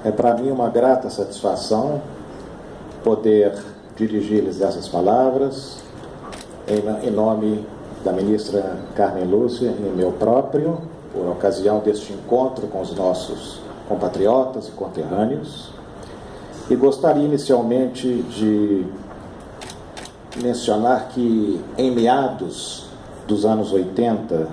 É para mim uma grata satisfação poder dirigir-lhes essas palavras em nome da ministra Carmen Lúcia e meu próprio, por ocasião deste encontro com os nossos compatriotas e conterrâneos. E gostaria inicialmente de mencionar que em meados dos anos 80,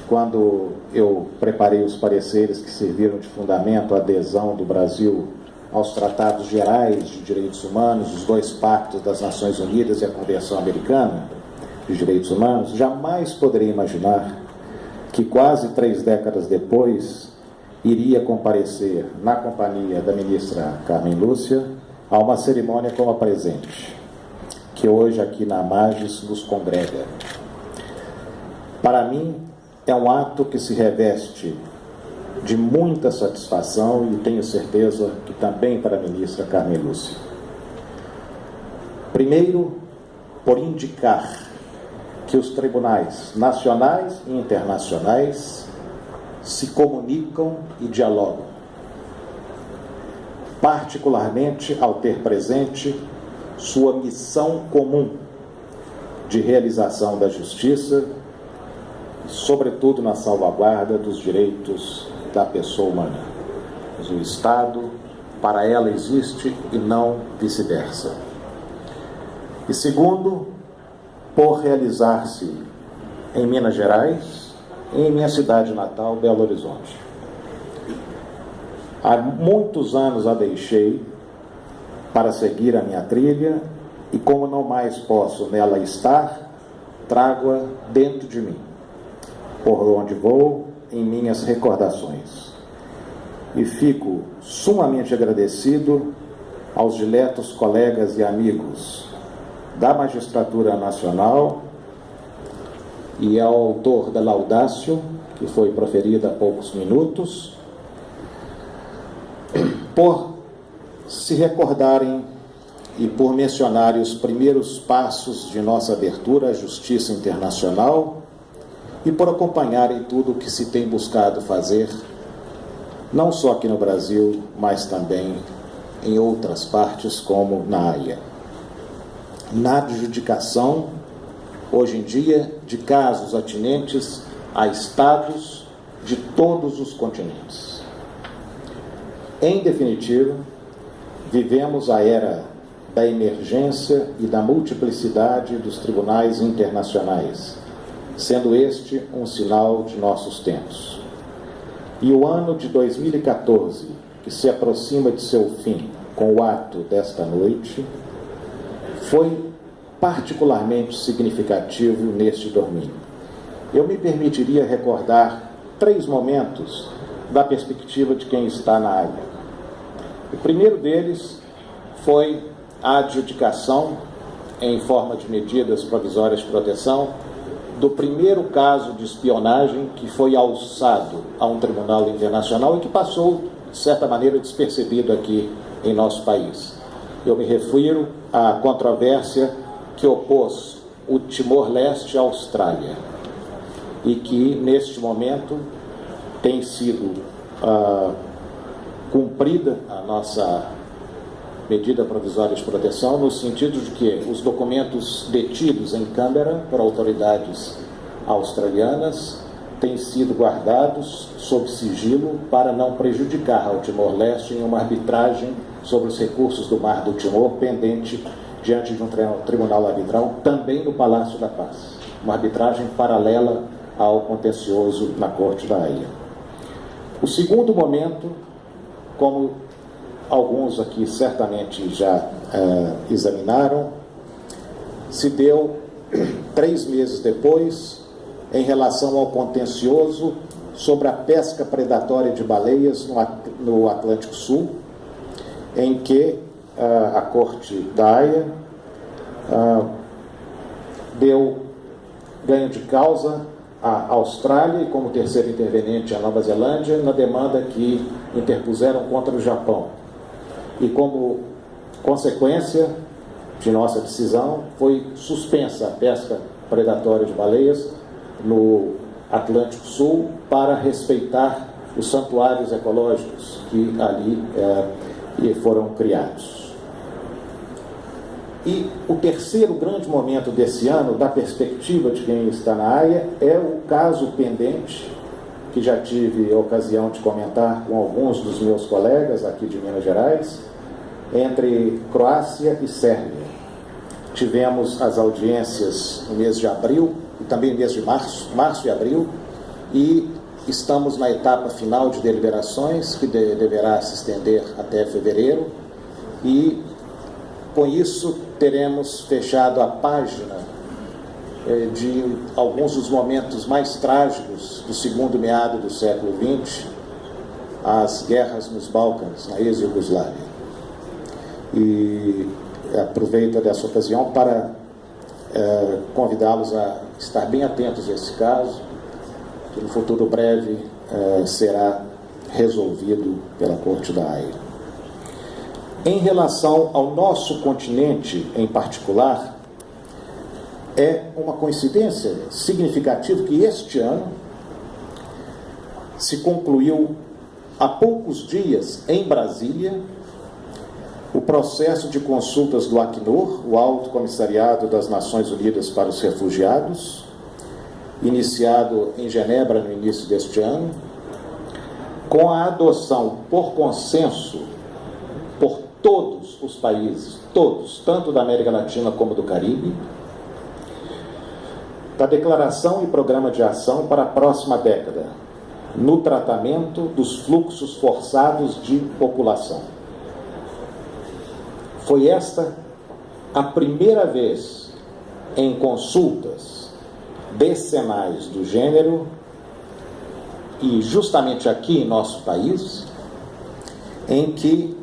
quando eu preparei os pareceres que serviram de fundamento à adesão do Brasil aos Tratados Gerais de Direitos Humanos, os dois pactos das Nações Unidas e a Convenção Americana de Direitos Humanos, jamais poderia imaginar que quase 3 décadas depois iria comparecer na companhia da ministra Carmen Lúcia a uma cerimônia como a presente, que hoje aqui na Magis nos congrega. Para mim, é um ato que se reveste de muita satisfação e tenho certeza que também para a ministra Carmen Lúcia. Primeiro, por indicar que os tribunais nacionais e internacionais se comunicam e dialogam, particularmente ao ter presente sua missão comum de realização da justiça, sobretudo na salvaguarda dos direitos da pessoa humana. Mas o Estado, para ela, existe e não vice-versa. E segundo, por realizar-se em Minas Gerais e em minha cidade natal, Belo Horizonte. Há muitos anos a deixei para seguir a minha trilha e, como não mais posso nela estar, trago-a dentro de mim, por onde vou, em minhas recordações. E fico sumamente agradecido aos diletos colegas e amigos da Magistratura Nacional e ao autor da Laudatio, que foi proferida há poucos minutos, por se recordarem e por mencionarem os primeiros passos de nossa abertura à justiça internacional e por acompanharem tudo o que se tem buscado fazer, não só aqui no Brasil, mas também em outras partes, como na Haia. Na adjudicação, hoje em dia, de casos atinentes a estados de todos os continentes. Em definitiva, vivemos a era da emergência e da multiplicidade dos tribunais internacionais, sendo este um sinal de nossos tempos. E o ano de 2014, que se aproxima de seu fim com o ato desta noite, foi particularmente significativo neste domínio. Eu me permitiria recordar 3 momentos da perspectiva de quem está na área. O primeiro deles foi a adjudicação, em forma de medidas provisórias de proteção, do primeiro caso de espionagem que foi alçado a um tribunal internacional e que passou, de certa maneira, despercebido aqui em nosso país. Eu me refiro à controvérsia que opôs o Timor-Leste à Austrália e que, neste momento, tem sido cumprida a nossa medida provisória de proteção, no sentido de que os documentos detidos em Canberra por autoridades australianas têm sido guardados sob sigilo para não prejudicar ao Timor-Leste em uma arbitragem sobre os recursos do Mar do Timor pendente diante de um tribunal arbitral, também no Palácio da Paz. Uma arbitragem paralela ao contencioso na Corte da Haia. O segundo momento, como alguns aqui certamente já examinaram, se deu 3 meses depois, em relação ao contencioso sobre a pesca predatória de baleias no Atlântico Sul, em que a Corte da Haia deu ganho de causa à Austrália e, como terceiro interveniente, à Nova Zelândia, na demanda que interpuseram contra o Japão. E, como consequência de nossa decisão, foi suspensa a pesca predatória de baleias no Atlântico Sul para respeitar os santuários ecológicos que ali foram criados. E o terceiro grande momento desse ano, da perspectiva de quem está na área, é o caso pendente, que já tive a ocasião de comentar com alguns dos meus colegas aqui de Minas Gerais, entre Croácia e Sérvia. Tivemos as audiências no mês de abril, e também no mês de março e abril, e estamos na etapa final de deliberações, que deverá se estender até fevereiro, e com isso teremos fechado a página de alguns dos momentos mais trágicos do segundo meado do século XX, as guerras nos Balcãs, na ex-Iugoslávia. E aproveito dessa ocasião para convidá-los a estar bem atentos a esse caso, que no futuro breve será resolvido pela Corte da Haia. Em relação ao nosso continente em particular, é uma coincidência significativa que este ano se concluiu há poucos dias em Brasília o processo de consultas do Acnur, o Alto Comissariado das Nações Unidas para os Refugiados, iniciado em Genebra no início deste ano, com a adoção por consenso por todos os países, todos, tanto da América Latina como do Caribe, da declaração e programa de ação para a próxima década, no tratamento dos fluxos forçados de população. Foi esta a primeira vez em consultas decenais do gênero, e justamente aqui em nosso país, em que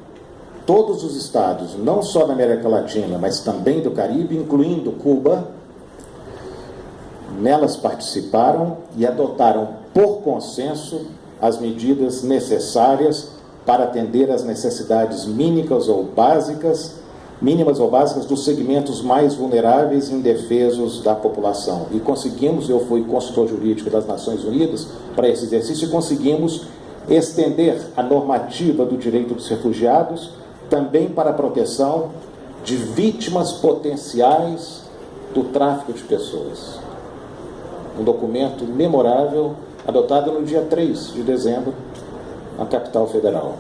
todos os estados, não só da América Latina, mas também do Caribe, incluindo Cuba, nelas participaram e adotaram por consenso as medidas necessárias para atender às necessidades mínimas ou básicas dos segmentos mais vulneráveis e indefesos da população. E conseguimos, eu fui consultor jurídico das Nações Unidas para esse exercício, e conseguimos estender a normativa do direito dos refugiados também para a proteção de vítimas potenciais do tráfico de pessoas. Um documento memorável, adotado no dia 3 de dezembro, na capital federal.